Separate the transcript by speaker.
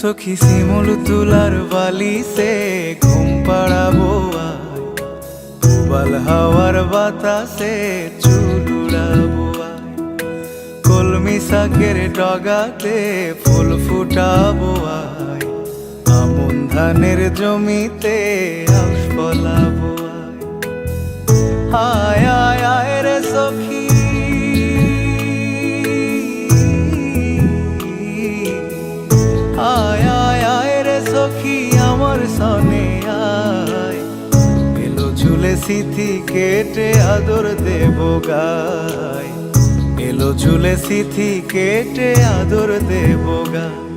Speaker 1: সখী শিমুল তুলার বালি সে ঘুম পাড়াবো আয়, উবাল হাওয়ার বাতাসে চুল উড়াবো আয়, কলমি শাকের ডগাতে ফুল ফুটাবো আয়, আমন ধানের জমিতে আউশ ফলাবো আয়। আয় আয় আয় রে সখী, আয় আয় আয় রে সখী আমার সনে আয়, এলো ঝুলে সিথি কেটে আদর দেব গায়, এলো ঝুলে সিথি কেটে আদর দেব গায়।